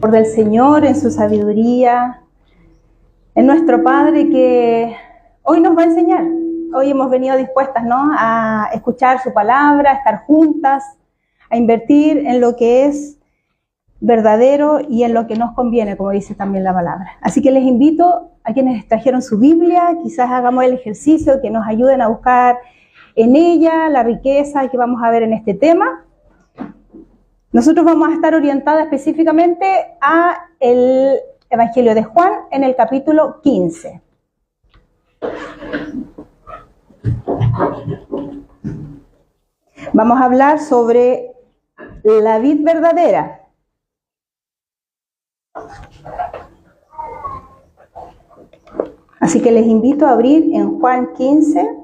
Del Señor en su sabiduría, en nuestro Padre que hoy nos va a enseñar. Hoy hemos venido dispuestas, ¿no?, a escuchar su palabra, a estar juntas, a invertir en lo que es verdadero y en lo que nos conviene, como dice también la palabra. Así que les invito a quienes trajeron su Biblia, quizás hagamos el ejercicio, que nos ayuden a buscar en ella la riqueza que vamos a ver en este tema. Nosotros vamos a estar orientadas específicamente a el Evangelio de Juan en el capítulo 15. Vamos a hablar sobre la vid verdadera. Así que les invito a abrir en Juan 15.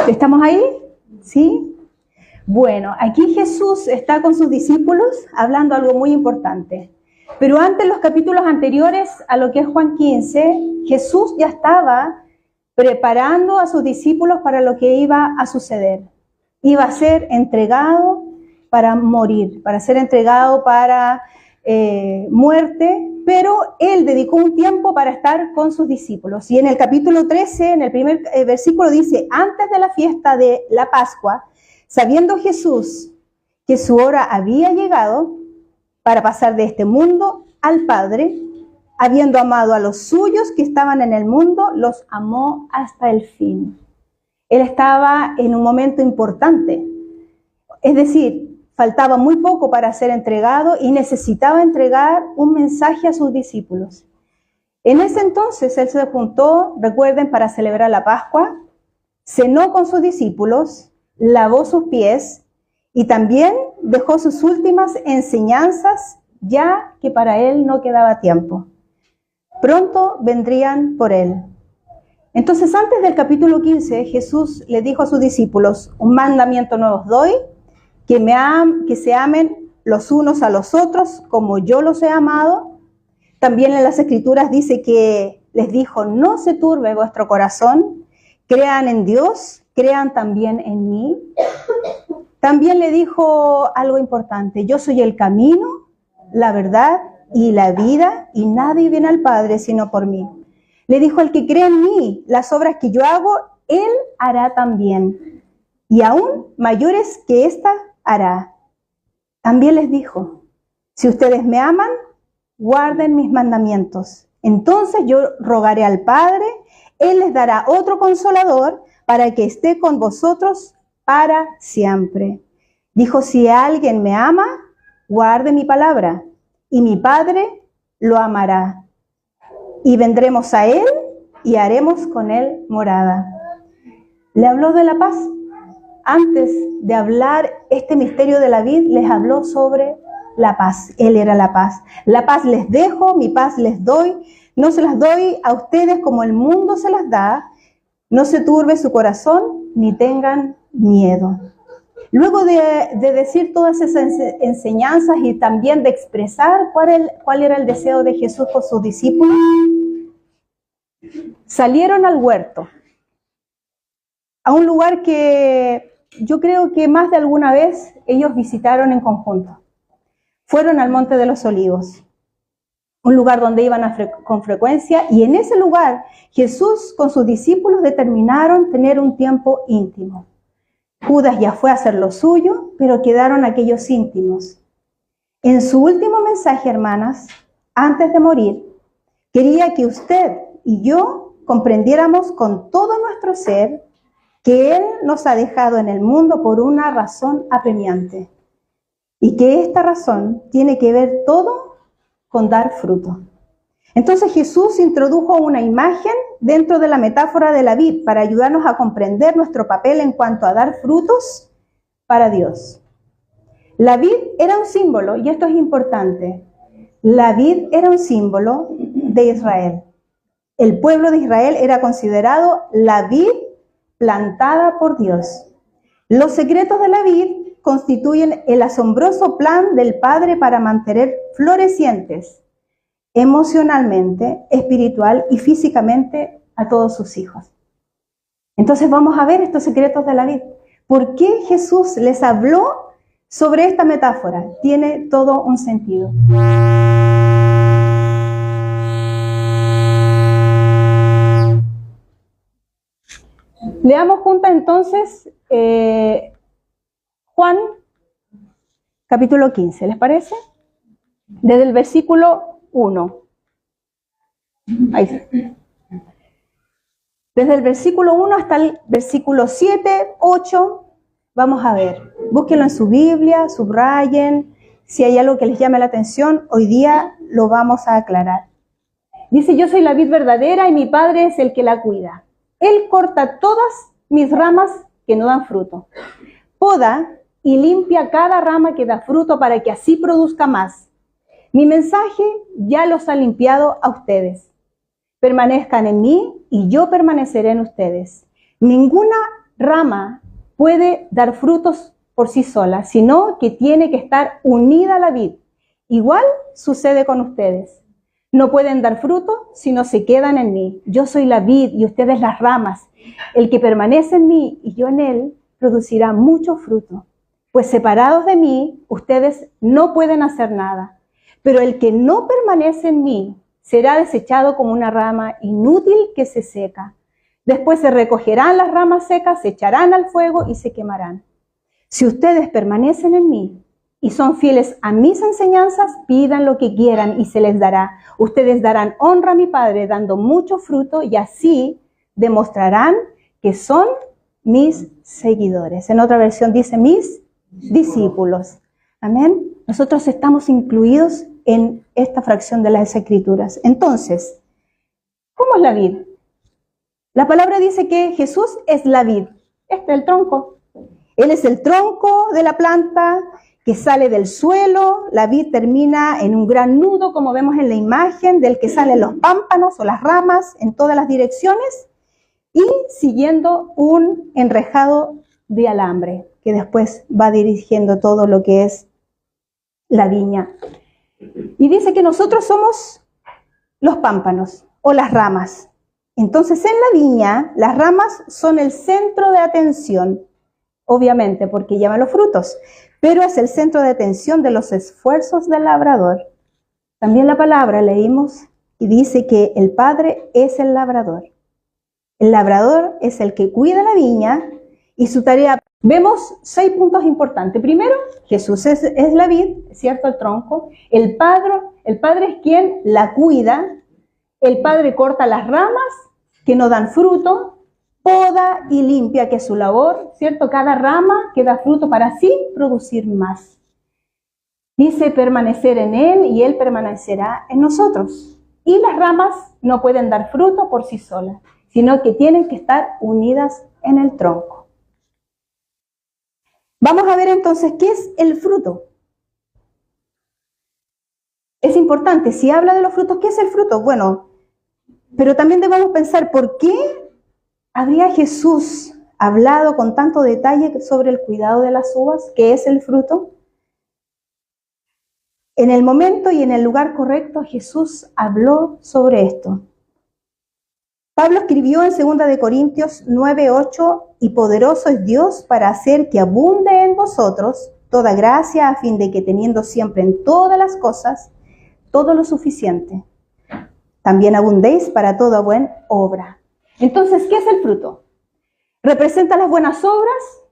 ¿Estamos ahí? ¿Sí? Bueno, aquí Jesús está con sus discípulos hablando algo muy importante. Pero antes, en los capítulos anteriores a lo que es Juan 15, Jesús ya estaba preparando a sus discípulos para lo que iba a suceder. Iba a ser entregado para morir, para ser entregado para muerte, pero Él dedicó un tiempo para estar con sus discípulos. Y en el capítulo 13, en el primer versículo dice: antes de la fiesta de la Pascua, sabiendo Jesús que su hora había llegado para pasar de este mundo al Padre, habiendo amado a los suyos que estaban en el mundo, los amó hasta el fin. Él estaba en un momento importante, es decir, faltaba muy poco para ser entregado y necesitaba entregar un mensaje a sus discípulos. En ese entonces Él se juntó, recuerden, para celebrar la Pascua, cenó con sus discípulos, lavó sus pies y también dejó sus últimas enseñanzas, ya que para Él no quedaba tiempo. Pronto vendrían por Él. Entonces, antes del capítulo 15, Jesús le dijo a sus discípulos: un mandamiento nuevo os doy, que se amen los unos a los otros como yo los he amado. También en las Escrituras dice que les dijo: no se turbe vuestro corazón, crean en Dios, crean también en mí. También le dijo algo importante: yo soy el camino, la verdad y la vida, y nadie viene al Padre sino por mí. Le dijo: el que cree en mí, las obras que yo hago, él hará también, y aún mayores que esta hará. También les dijo: si ustedes me aman, guarden mis mandamientos. Entonces yo rogaré al Padre, Él les dará otro consolador para que esté con vosotros para siempre. Dijo: si alguien me ama, guarde mi palabra, y mi Padre lo amará. Y vendremos a Él y haremos con Él morada. Le habló de la paz. Antes de hablar este misterio de la vid, les habló sobre la paz. Él era la paz. La paz les dejo, mi paz les doy. No se las doy a ustedes como el mundo se las da. No se turbe su corazón, ni tengan miedo. Luego de decir todas esas enseñanzas y también de expresar cuál era el deseo de Jesús por sus discípulos, salieron al huerto, a un lugar que yo creo que más de alguna vez ellos visitaron en conjunto. Fueron al Monte de los Olivos, un lugar donde iban con frecuencia, y en ese lugar Jesús con sus discípulos determinaron tener un tiempo íntimo. Judas ya fue a hacer lo suyo, pero quedaron aquellos íntimos. En su último mensaje, hermanas, antes de morir, quería que usted y yo comprendiéramos con todo nuestro ser que Él nos ha dejado en el mundo por una razón apremiante, y que esta razón tiene que ver todo con dar fruto. Entonces Jesús introdujo una imagen dentro de la metáfora de la vid para ayudarnos a comprender nuestro papel en cuanto a dar frutos para Dios. La vid era un símbolo, y esto es importante, la vid era un símbolo de Israel. El pueblo de Israel era considerado la vid plantada por Dios. Los secretos de la vid constituyen el asombroso plan del Padre para mantener florecientes emocionalmente, espiritual y físicamente a todos sus hijos. Entonces vamos a ver estos secretos de la vid. ¿Por qué Jesús les habló sobre esta metáfora? Tiene todo un sentido. Leamos juntas entonces Juan capítulo 15, ¿les parece? Desde el versículo 1. Ahí está. Desde el versículo 1 hasta el versículo 7, 8, vamos a ver. Búsquenlo en su Biblia, subrayen. Si hay algo que les llame la atención, hoy día lo vamos a aclarar. Dice, yo soy la vid verdadera y mi Padre es el que la cuida. Él corta todas mis ramas que no dan fruto. Poda y limpia cada rama que da fruto para que así produzca más. Mi mensaje ya los ha limpiado a ustedes. Permanezcan en mí y yo permaneceré en ustedes. Ninguna rama puede dar frutos por sí sola, sino que tiene que estar unida a la vid. Igual sucede con ustedes. No pueden dar fruto si no se quedan en mí. Yo soy la vid y ustedes las ramas. El que permanece en mí y yo en él producirá mucho fruto. Pues separados de mí, ustedes no pueden hacer nada. Pero el que no permanece en mí será desechado como una rama inútil que se seca. Después se recogerán las ramas secas, se echarán al fuego y se quemarán. Si ustedes permanecen en mí y son fieles a mis enseñanzas, pidan lo que quieran y se les dará. Ustedes darán honra a mi Padre dando mucho fruto y así demostrarán que son mis seguidores. En otra versión dice mis discípulos. Amén. Nosotros estamos incluidos en esta fracción de las Escrituras. Entonces, ¿cómo es la vid? La palabra dice que Jesús es la vid. Este es el tronco. Él es el tronco de la planta que sale del suelo. La vid termina en un gran nudo, como vemos en la imagen, del que salen los pámpanos o las ramas en todas las direcciones y siguiendo un enrejado de alambre que después va dirigiendo todo lo que es la viña. Y dice que nosotros somos los pámpanos o las ramas. Entonces en la viña las ramas son el centro de atención, obviamente porque llevan los frutos, pero es el centro de atención de los esfuerzos del labrador. También la palabra leímos y dice que el Padre es el labrador. El labrador es el que cuida la viña y su tarea. Vemos 6 puntos importantes. Primero, Jesús es la vid, ¿cierto? El tronco. El Padre es quien la cuida. El Padre corta las ramas que no dan fruto, poda y limpia, que es su labor, ¿cierto? Cada rama que da fruto para así producir más. Dice permanecer en Él y Él permanecerá en nosotros. Y las ramas no pueden dar fruto por sí solas, sino que tienen que estar unidas en el tronco. Vamos a ver entonces qué es el fruto. Es importante, si habla de los frutos, ¿qué es el fruto? Bueno, pero también debemos pensar por qué habría Jesús hablado con tanto detalle sobre el cuidado de las uvas, qué es el fruto. En el momento y en el lugar correcto, Jesús habló sobre esto. Pablo escribió en 2 de Corintios 9:8, y poderoso es Dios para hacer que abunde en vosotros toda gracia, a fin de que teniendo siempre en todas las cosas todo lo suficiente, también abundéis para toda buena obra. Entonces, ¿qué es el fruto? ¿Representa las buenas obras?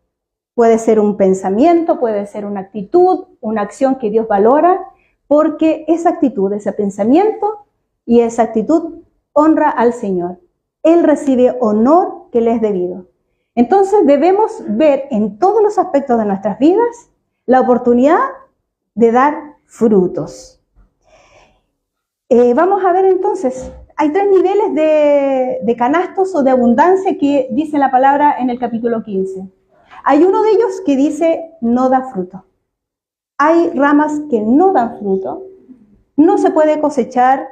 Puede ser un pensamiento, puede ser una actitud, una acción que Dios valora, porque esa actitud, ese pensamiento y esa actitud honra al Señor. Él recibe honor que le es debido. Entonces debemos ver en todos los aspectos de nuestras vidas la oportunidad de dar frutos. Vamos a ver entonces, hay 3 niveles de canastos o de abundancia que dice la palabra en el capítulo 15. Hay uno de ellos que dice no da fruto. Hay ramas que no dan fruto, no se puede cosechar,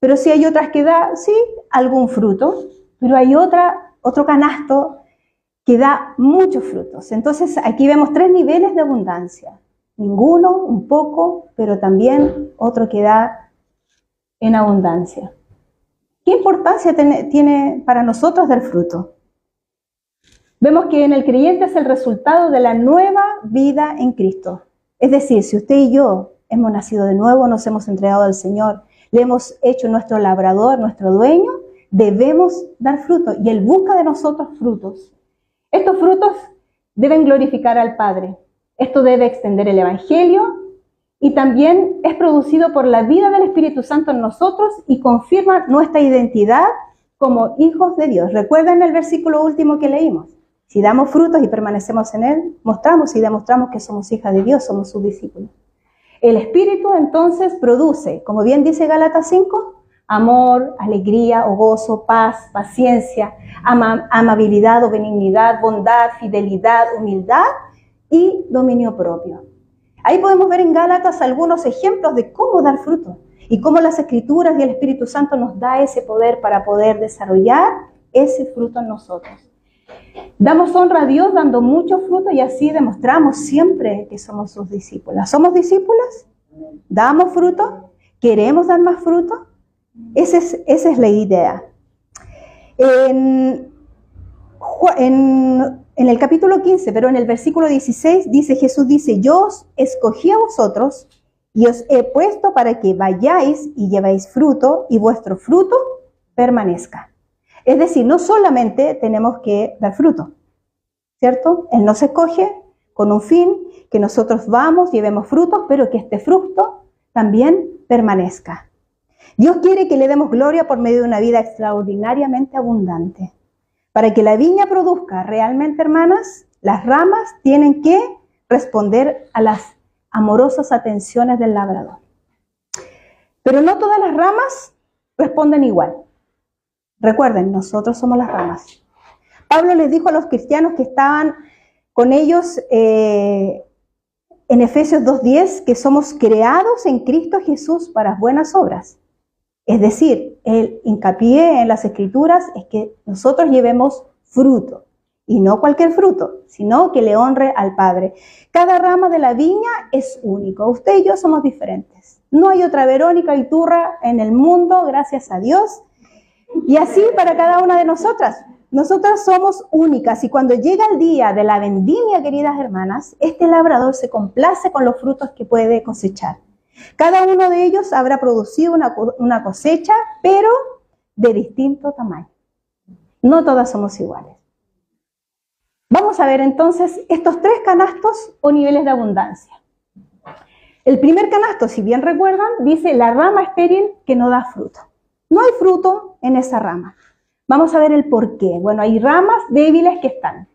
pero sí hay otras que da, sí, algún fruto, pero hay otro canasto que da muchos frutos. Entonces aquí vemos 3 niveles de abundancia. Ninguno, un poco, pero también otro que da en abundancia. ¿Qué importancia tiene para nosotros del fruto? Vemos que en el creyente es el resultado de la nueva vida en Cristo. Es decir, si usted y yo hemos nacido de nuevo, nos hemos entregado al Señor, le hemos hecho nuestro labrador, nuestro dueño, debemos dar fruto y Él busca de nosotros frutos. Estos frutos deben glorificar al Padre. Esto debe extender el Evangelio y también es producido por la vida del Espíritu Santo en nosotros y confirma nuestra identidad como hijos de Dios. Recuerden el versículo último que leímos. Si damos frutos y permanecemos en Él, mostramos y demostramos que somos hijas de Dios, somos sus discípulos. El Espíritu entonces produce, como bien dice Gálatas 5, amor, alegría o gozo, paz, paciencia, amabilidad o benignidad, bondad, fidelidad, humildad y dominio propio. Ahí podemos ver en Gálatas algunos ejemplos de cómo dar fruto y cómo las Escrituras y el Espíritu Santo nos da ese poder para poder desarrollar ese fruto en nosotros. Damos honra a Dios dando mucho fruto y así demostramos siempre que somos sus discípulas. ¿Somos discípulas? ¿Damos fruto? ¿Queremos dar más fruto? Esa es la idea. En el capítulo 15, pero en el versículo 16, Jesús dice, yo os escogí a vosotros y os he puesto para que vayáis y llevéis fruto y vuestro fruto permanezca. Es decir, no solamente tenemos que dar fruto, ¿cierto? Él nos escoge con un fin, que nosotros vamos, llevemos frutos, pero que este fruto también permanezca. Dios quiere que le demos gloria por medio de una vida extraordinariamente abundante. Para que la viña produzca realmente, hermanas, las ramas tienen que responder a las amorosas atenciones del labrador. Pero no todas las ramas responden igual. Recuerden, nosotros somos las ramas. Pablo les dijo a los cristianos que estaban con ellos en Efesios 2:10 que somos creados en Cristo Jesús para buenas obras. Es decir, el hincapié en las Escrituras es que nosotros llevemos fruto, y no cualquier fruto, sino que le honre al Padre. Cada rama de la viña es único. Usted y yo somos diferentes. No hay otra Verónica Iturra en el mundo, gracias a Dios. Y así para cada una de nosotras. Nosotras somos únicas y cuando llega el día de la vendimia, queridas hermanas, este labrador se complace con los frutos que puede cosechar. Cada uno de ellos habrá producido una cosecha, pero de distinto tamaño. No todas somos iguales. Vamos a ver entonces estos 3 canastos o niveles de abundancia. El primer canasto, si bien recuerdan, dice la rama estéril que no da fruto. No hay fruto en esa rama. Vamos a ver el por qué. Bueno, hay ramas débiles que están,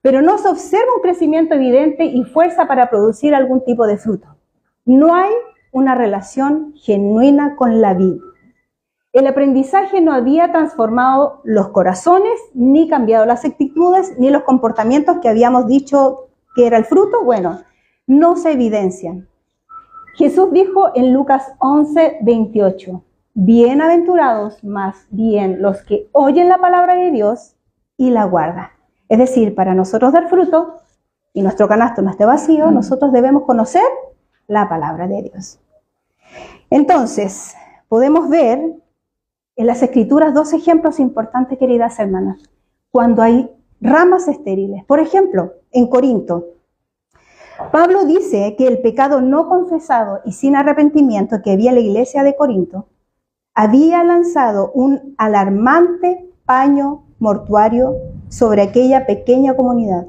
pero no se observa un crecimiento evidente y fuerza para producir algún tipo de fruto. No hay una relación genuina con la vida. El aprendizaje no había transformado los corazones, ni cambiado las actitudes, ni los comportamientos que habíamos dicho que era el fruto. Bueno, no se evidencian. Jesús dijo en Lucas 11:28, bienaventurados más bien los que oyen la palabra de Dios y la guardan. Es decir, para nosotros dar fruto y nuestro canasto no esté vacío, nosotros debemos conocer la palabra de Dios. Entonces, podemos ver en las Escrituras 2 ejemplos importantes, queridas hermanas, cuando hay ramas estériles. Por ejemplo, en Corinto, Pablo dice que el pecado no confesado y sin arrepentimiento que había en la iglesia de Corinto había lanzado un alarmante paño mortuario sobre aquella pequeña comunidad.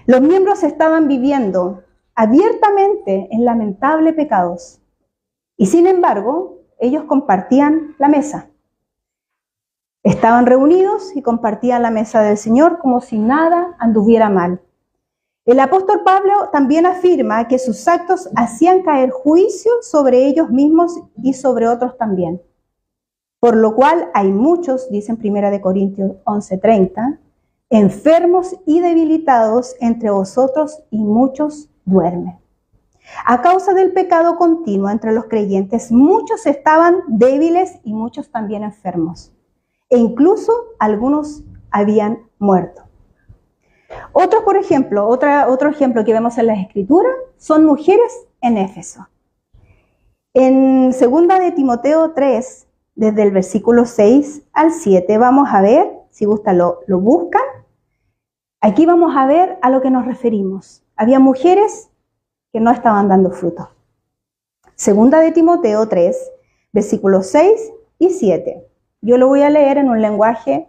Los miembros estaban viviendo abiertamente en lamentables pecados y sin embargo ellos compartían la mesa. Estaban reunidos y compartían la mesa del Señor como si nada anduviera mal. El apóstol Pablo también afirma que sus actos hacían caer juicio sobre ellos mismos y sobre otros también. Por lo cual hay muchos, dice en 1 Corintios 11:30, enfermos y debilitados entre vosotros y muchos duermen. A causa del pecado continuo entre los creyentes, muchos estaban débiles y muchos también enfermos. E incluso algunos habían muerto. Otro ejemplo que vemos en las Escrituras son mujeres en Éfeso. En 2 de Timoteo 3, desde el versículo 6 al 7, vamos a ver, si gusta lo buscan, aquí vamos a ver a lo que nos referimos. Había mujeres que no estaban dando fruto. 2 de Timoteo 3, versículos 6 y 7. Yo lo voy a leer en un lenguaje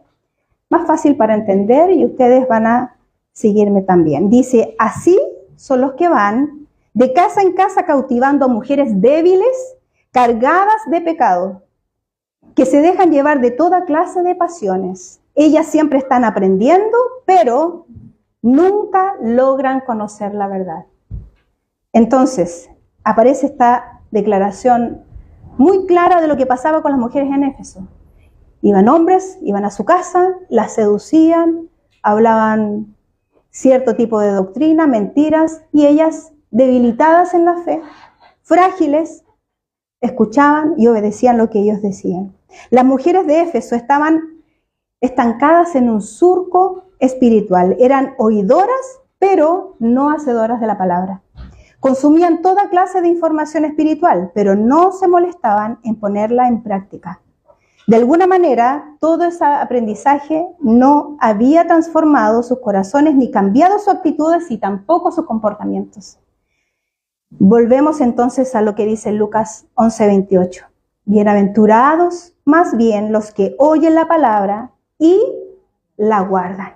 más fácil para entender y ustedes van a seguirme también. Dice, así son los que van de casa en casa cautivando a mujeres débiles, cargadas de pecado, que se dejan llevar de toda clase de pasiones. Ellas siempre están aprendiendo, pero nunca logran conocer la verdad. Entonces, aparece esta declaración muy clara de lo que pasaba con las mujeres en Éfeso. Iban hombres, iban a su casa, las seducían, hablaban cierto tipo de doctrina, mentiras, y ellas, debilitadas en la fe, frágiles, escuchaban y obedecían lo que ellos decían. Las mujeres de Éfeso estaban estancadas en un surco espiritual. Eran oidoras, pero no hacedoras de la palabra. Consumían toda clase de información espiritual, pero no se molestaban en ponerla en práctica. De alguna manera, todo ese aprendizaje no había transformado sus corazones ni cambiado sus actitudes y tampoco sus comportamientos. Volvemos entonces a lo que dice Lucas 11:28. Bienaventurados más bien los que oyen la palabra y la guardan.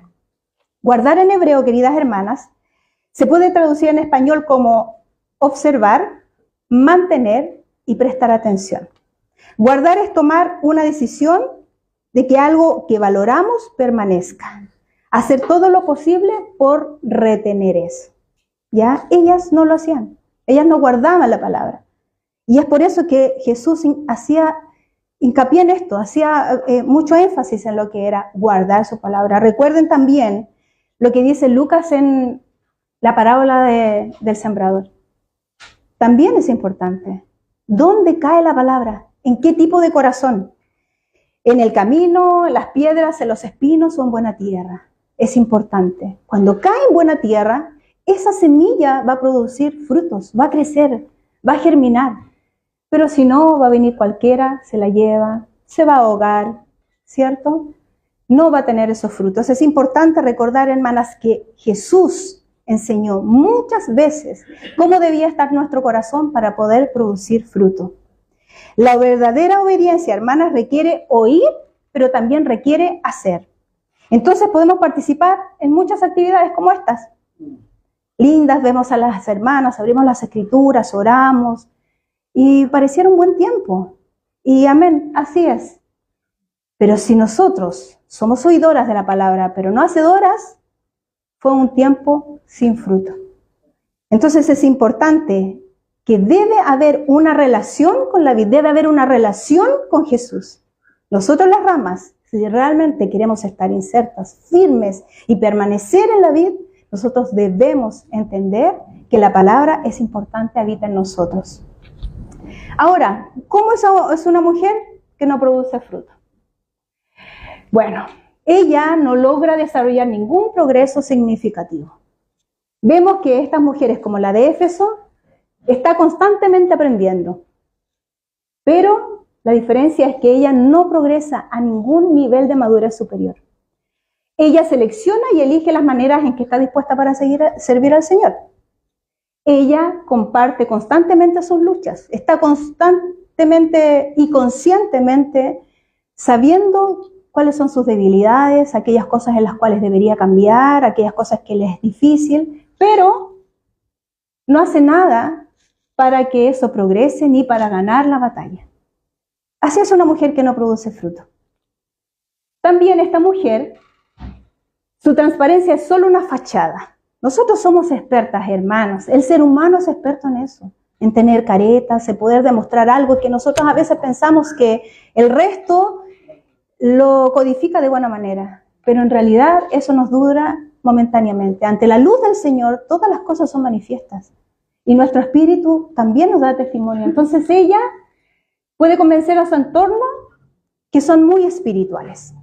Guardar en hebreo, queridas hermanas, se puede traducir en español como observar, mantener y prestar atención. Guardar es tomar una decisión de que algo que valoramos permanezca. Hacer todo lo posible por retener eso. ¿Ya? Ellas no lo hacían. Ellas no guardaban la palabra. Y es por eso que Jesús hacía hincapié en esto, hacía mucho énfasis en lo que era guardar su palabra. Recuerden también lo que dice Lucas en la parábola del sembrador. También es importante. ¿Dónde cae la palabra? ¿En qué tipo de corazón? ¿En el camino, en las piedras, en los espinos o en buena tierra? Es importante. Cuando cae en buena tierra, esa semilla va a producir frutos, va a crecer, va a germinar. Pero si no, va a venir cualquiera, se la lleva, se va a ahogar, ¿cierto? No va a tener esos frutos. Es importante recordar, hermanas, que Jesús enseñó muchas veces cómo debía estar nuestro corazón para poder producir fruto. La verdadera obediencia, hermanas, requiere oír, pero también requiere hacer. Entonces podemos participar en muchas actividades como estas. Lindas, vemos a las hermanas, abrimos las escrituras, oramos, y pareciera un buen tiempo. Y amén, así es. Pero si nosotros somos oidoras de la palabra, pero no hacedoras, fue un tiempo sin fruto. Entonces es importante que debe haber una relación con la vid, debe haber una relación con Jesús. Nosotros las ramas, si realmente queremos estar insertas, firmes y permanecer en la vid, nosotros debemos entender que la palabra es importante, habita en nosotros. Ahora, ¿cómo es una mujer que no produce fruto? Bueno, ella no logra desarrollar ningún progreso significativo. Vemos que estas mujeres, como la de Éfeso, está constantemente aprendiendo. Pero la diferencia es que ella no progresa a ningún nivel de madurez superior. Ella selecciona y elige las maneras en que está dispuesta para servir al Señor. Ella comparte constantemente sus luchas, está constantemente y conscientemente sabiendo cuáles son sus debilidades, aquellas cosas en las cuales debería cambiar, aquellas cosas que le es difícil, pero no hace nada para que eso progrese ni para ganar la batalla. Así es una mujer que no produce fruto. También esta mujer, su transparencia es solo una fachada. Nosotros somos expertas, hermanos. El ser humano es experto en eso, en tener caretas, en poder demostrar algo que nosotros a veces pensamos que el resto lo codifica de buena manera, pero en realidad eso nos dura momentáneamente. Ante la luz del Señor, todas las cosas son manifiestas y nuestro espíritu también nos da testimonio. Entonces ella puede convencer a su entorno que son muy espirituales,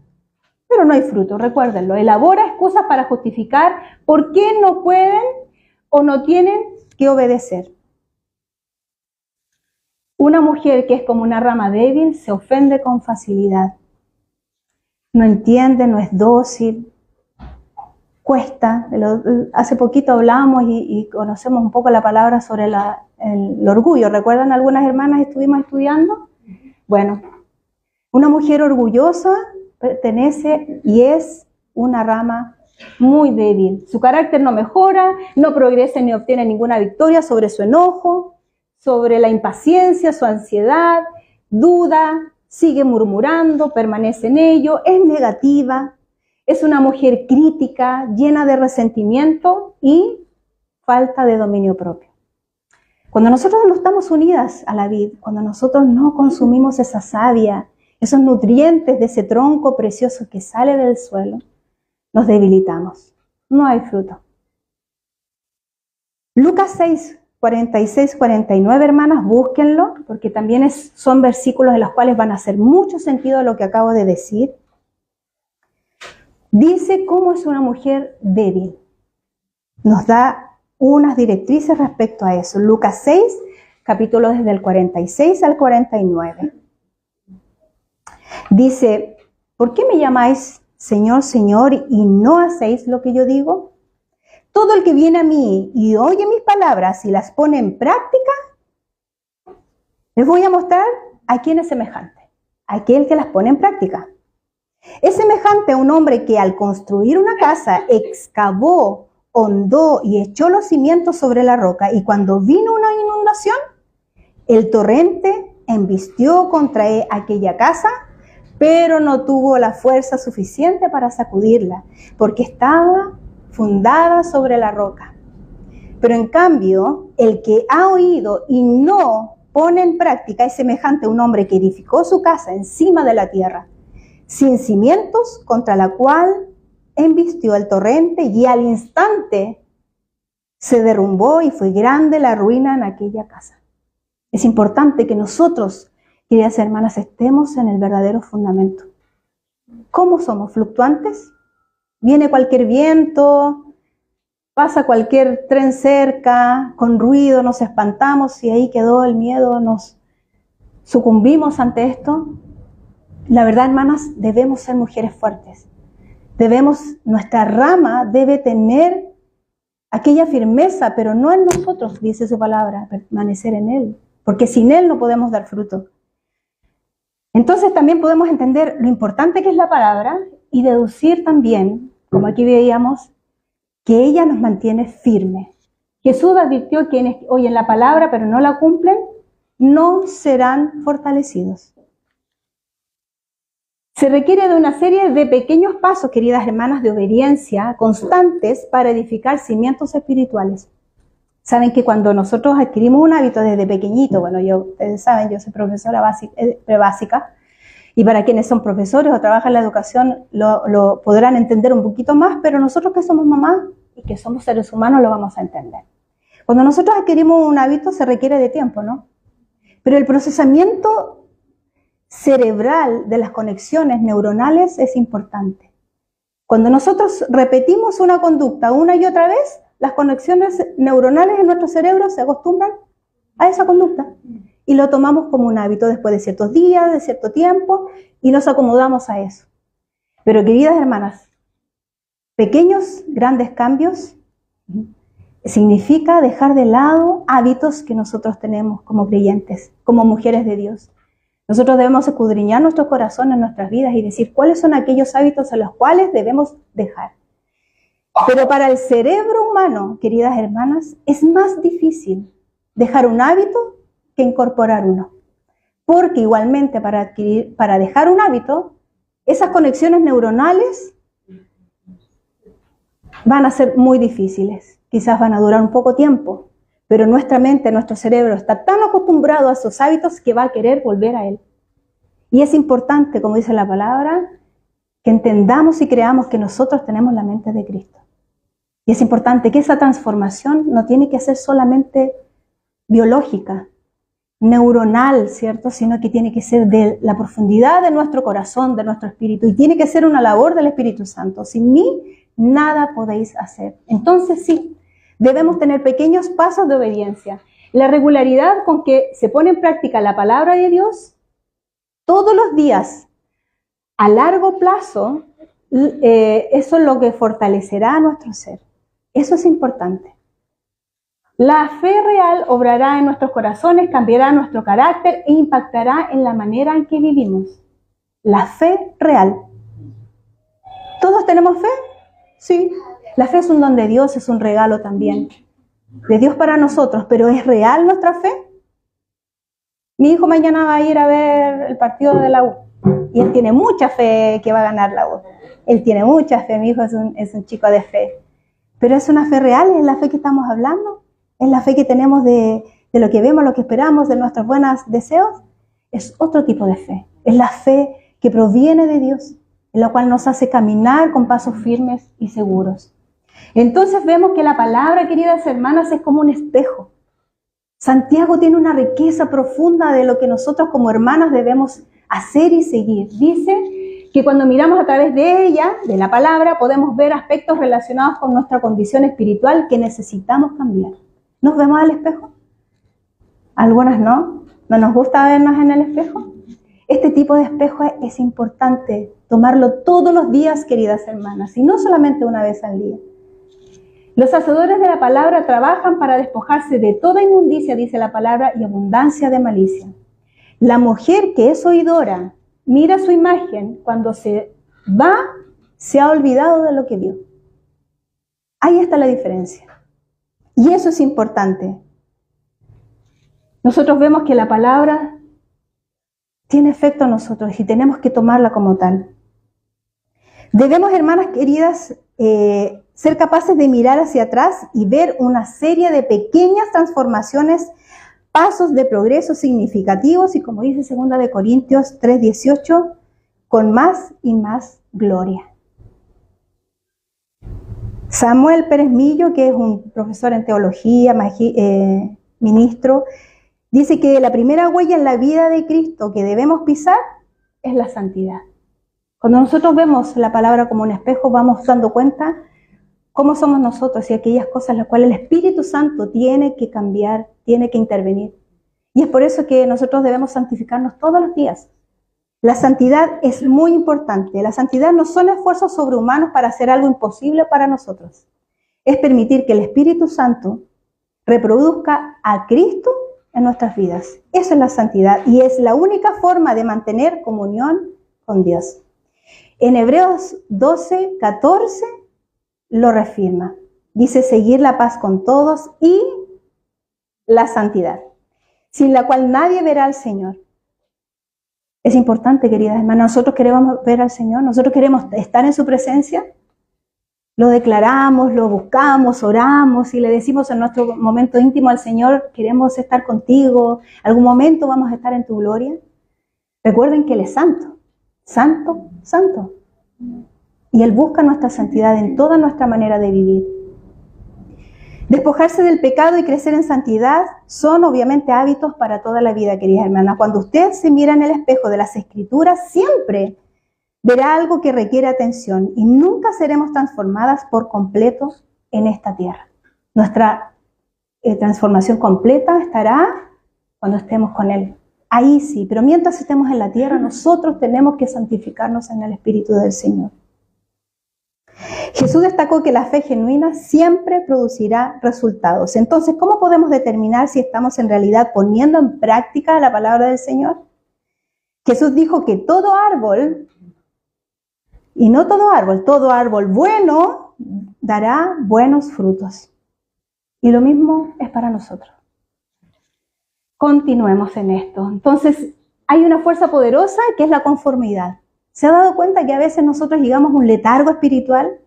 pero no hay fruto, recuérdenlo. Elabora excusas para justificar por qué no pueden o no tienen que obedecer. Una mujer que es como una rama débil se ofende con facilidad. No entiende, no es dócil, cuesta. Hace poquito hablamos y conocemos un poco la palabra sobre el orgullo. ¿Recuerdan? Algunas hermanas estuvimos estudiando. Bueno, una mujer orgullosa pertenece y es una rama muy débil. Su carácter no mejora, no progresa ni obtiene ninguna victoria sobre su enojo, sobre la impaciencia, su ansiedad, duda, sigue murmurando, permanece en ello, es negativa, es una mujer crítica, llena de resentimiento y falta de dominio propio. Cuando nosotros no estamos unidas a la vid, cuando nosotros no consumimos esa savia, esos nutrientes de ese tronco precioso que sale del suelo, nos debilitamos. No hay fruto. Lucas 6, 46, 49, hermanas, búsquenlo, porque también son versículos en los cuales van a hacer mucho sentido lo que acabo de decir. Dice cómo es una mujer débil. Nos da unas directrices respecto a eso. Lucas 6, capítulo desde el 46 al 49. Dice, ¿por qué me llamáis Señor, Señor, y no hacéis lo que yo digo? Todo el que viene a mí y oye mis palabras y las pone en práctica, les voy a mostrar a quién es semejante, a aquel que las pone en práctica. Es semejante a un hombre que al construir una casa excavó, hondó y echó los cimientos sobre la roca, y cuando vino una inundación, el torrente embistió contra aquella casa, pero no tuvo la fuerza suficiente para sacudirla, porque estaba fundada sobre la roca. Pero en cambio, el que ha oído y no pone en práctica es semejante a un hombre que edificó su casa encima de la tierra, sin cimientos, contra la cual embistió el torrente, y al instante se derrumbó y fue grande la ruina en aquella casa. Es importante que nosotros, queridas hermanas, estemos en el verdadero fundamento. ¿Cómo somos? ¿Fluctuantes? Viene cualquier viento, pasa cualquier tren cerca, con ruido, nos espantamos y ahí quedó el miedo, nos sucumbimos ante esto. La verdad, hermanas, debemos ser mujeres fuertes. Nuestra rama debe tener aquella firmeza, pero no en nosotros, dice su palabra, permanecer en Él, porque sin Él no podemos dar fruto. Entonces también podemos entender lo importante que es la palabra y deducir también, como aquí veíamos, que ella nos mantiene firmes. Jesús advirtió que quienes oyen la palabra pero no la cumplen, no serán fortalecidos. Se requiere de una serie de pequeños pasos, queridas hermanas, de obediencia constantes para edificar cimientos espirituales. Saben que cuando nosotros adquirimos un hábito desde pequeñito, bueno, ustedes saben, yo soy profesora básica, y para quienes son profesores o trabajan en la educación lo podrán entender un poquito más, pero nosotros que somos mamás y que somos seres humanos lo vamos a entender. Cuando nosotros adquirimos un hábito se requiere de tiempo, ¿no? Pero el procesamiento cerebral de las conexiones neuronales es importante. Cuando nosotros repetimos una conducta una y otra vez, las conexiones neuronales en nuestro cerebro se acostumbran a esa conducta y lo tomamos como un hábito después de ciertos días, de cierto tiempo, y nos acomodamos a eso. Pero queridas hermanas, pequeños, grandes cambios significa dejar de lado hábitos que nosotros tenemos como creyentes, como mujeres de Dios. Nosotros debemos escudriñar nuestro corazón en nuestras vidas y decir cuáles son aquellos hábitos en los cuales debemos dejar. Pero para el cerebro humano, queridas hermanas, es más difícil dejar un hábito que incorporar uno. Porque igualmente para dejar un hábito, esas conexiones neuronales van a ser muy difíciles. Quizás van a durar un poco tiempo, pero nuestra mente, nuestro cerebro está tan acostumbrado a esos hábitos que va a querer volver a él. Y es importante, como dice la palabra, que entendamos y creamos que nosotros tenemos la mente de Cristo. Y es importante que esa transformación no tiene que ser solamente biológica. neuronal, ¿cierto? Sino que tiene que ser de la profundidad de nuestro corazón, de nuestro espíritu, y tiene que ser una labor del Espíritu Santo. Sin mí, nada podéis hacer. Entonces sí, debemos tener pequeños pasos de obediencia. La regularidad con que se pone en práctica la palabra de Dios todos los días, a largo plazo, eso es lo que fortalecerá a nuestro ser. Eso es importante. La fe real obrará en nuestros corazones, cambiará nuestro carácter e impactará en la manera en que vivimos. La fe real. ¿Todos tenemos fe? Sí. La fe es un don de Dios, es un regalo también. De Dios para nosotros, pero ¿es real nuestra fe? Mi hijo mañana va a ir a ver el partido de la U y él tiene mucha fe que va a ganar la U. Él tiene mucha fe, mi hijo es un chico de fe. Pero ¿es una fe real? ¿Es la fe que estamos hablando? ¿Es la fe que tenemos de lo que vemos, lo que esperamos, de nuestros buenos deseos? Es otro tipo de fe. Es la fe que proviene de Dios, en la cual nos hace caminar con pasos firmes y seguros. Entonces vemos que la palabra, queridas hermanas, es como un espejo. Santiago tiene una riqueza profunda de lo que nosotros como hermanas debemos hacer y seguir. Dice que cuando miramos a través de ella, de la palabra, podemos ver aspectos relacionados con nuestra condición espiritual que necesitamos cambiar. ¿Nos vemos al espejo? Algunas no. ¿No nos gusta vernos en el espejo? Este tipo de espejo es importante tomarlo todos los días, queridas hermanas, y no solamente una vez al día. Los hacedores de la palabra trabajan para despojarse de toda inmundicia, dice la palabra, y abundancia de malicia. La mujer que es oidora, mira su imagen, cuando se va, se ha olvidado de lo que vio. Ahí está la diferencia. Y eso es importante. Nosotros vemos que la palabra tiene efecto en nosotros y tenemos que tomarla como tal. Debemos, hermanas queridas, ser capaces de mirar hacia atrás y ver una serie de pequeñas transformaciones, pasos de progreso significativos y, como dice 2 de Corintios 3:18, con más y más gloria. Samuel Pérez Millo, que es un profesor en teología, ministro, dice que la primera huella en la vida de Cristo que debemos pisar es la santidad. Cuando nosotros vemos la palabra como un espejo, vamos dando cuenta cómo somos nosotros y aquellas cosas en las cuales el Espíritu Santo tiene que cambiar, tiene que intervenir. Y es por eso que nosotros debemos santificarnos todos los días. La santidad es muy importante. La santidad no son esfuerzos sobrehumanos para hacer algo imposible para nosotros. Es permitir que el Espíritu Santo reproduzca a Cristo en nuestras vidas. Eso es la santidad y es la única forma de mantener comunión con Dios. En Hebreos 12:14 lo reafirma. Dice: seguir la paz con todos y la santidad, sin la cual nadie verá al Señor. Es importante, queridas hermanas, nosotros queremos ver al Señor, nosotros queremos estar en su presencia. Lo declaramos, lo buscamos, oramos y le decimos en nuestro momento íntimo al Señor: queremos estar contigo, algún momento vamos a estar en tu gloria. Recuerden que Él es santo, santo, santo. Y Él busca nuestra santidad en toda nuestra manera de vivir. Despojarse del pecado y crecer en santidad son obviamente hábitos para toda la vida, queridas hermanas. Cuando usted se mira en el espejo de las Escrituras, siempre verá algo que requiere atención y nunca seremos transformadas por completo en esta tierra. Nuestra transformación completa estará cuando estemos con Él. Ahí sí, pero mientras estemos en la tierra, nosotros tenemos que santificarnos en el Espíritu del Señor. Jesús destacó que la fe genuina siempre producirá resultados. Entonces, ¿cómo podemos determinar si estamos en realidad poniendo en práctica la palabra del Señor? Jesús dijo que todo árbol, y no todo árbol bueno dará buenos frutos. Y lo mismo es para nosotros. Continuemos en esto. Entonces, hay una fuerza poderosa que es la conformidad. ¿Se ha dado cuenta que a veces nosotros llegamos a un letargo espiritual?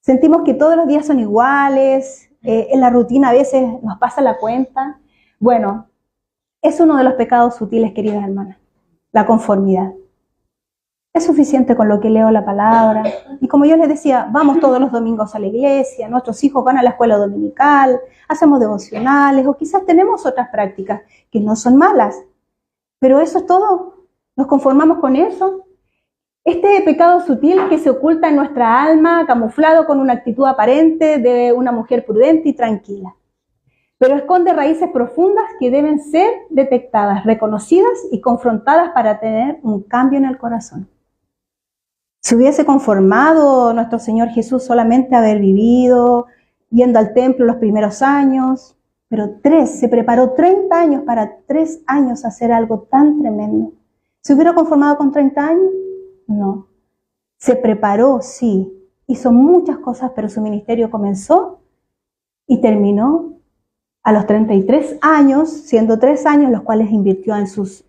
Sentimos que todos los días son iguales, en la rutina a veces nos pasa la cuenta. Bueno, es uno de los pecados sutiles, queridas hermanas, la conformidad. Es suficiente con lo que leo la palabra. Y como yo les decía, vamos todos los domingos a la iglesia, nuestros hijos van a la escuela dominical, hacemos devocionales, o quizás tenemos otras prácticas que no son malas. Pero eso es todo. ¿Nos conformamos con eso? Este pecado sutil que se oculta en nuestra alma, camuflado con una actitud aparente de una mujer prudente y tranquila. Pero esconde raíces profundas que deben ser detectadas, reconocidas y confrontadas para tener un cambio en el corazón. ¿Se hubiese conformado nuestro Señor Jesús solamente haber vivido, yendo al templo los primeros años? Pero se preparó 30 años para 3 años hacer algo tan tremendo. ¿Se hubiera conformado con 30 años? No. Se preparó, sí. Hizo muchas cosas, pero su ministerio comenzó y terminó a los 33 años, siendo 3 años los cuales invirtió en sus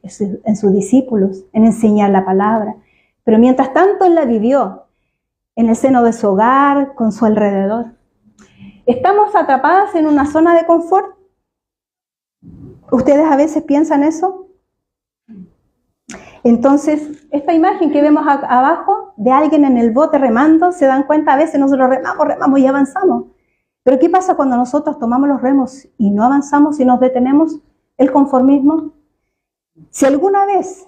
discípulos, en enseñar la palabra. Pero mientras tanto él la vivió en el seno de su hogar, con su alrededor. ¿Estamos atrapadas en una zona de confort? ¿Ustedes a veces piensan eso? Entonces, esta imagen que vemos abajo de alguien en el bote remando, se dan cuenta, a veces nosotros remamos y avanzamos. Pero ¿qué pasa cuando nosotros tomamos los remos y no avanzamos y nos detenemos? El conformismo. Si alguna vez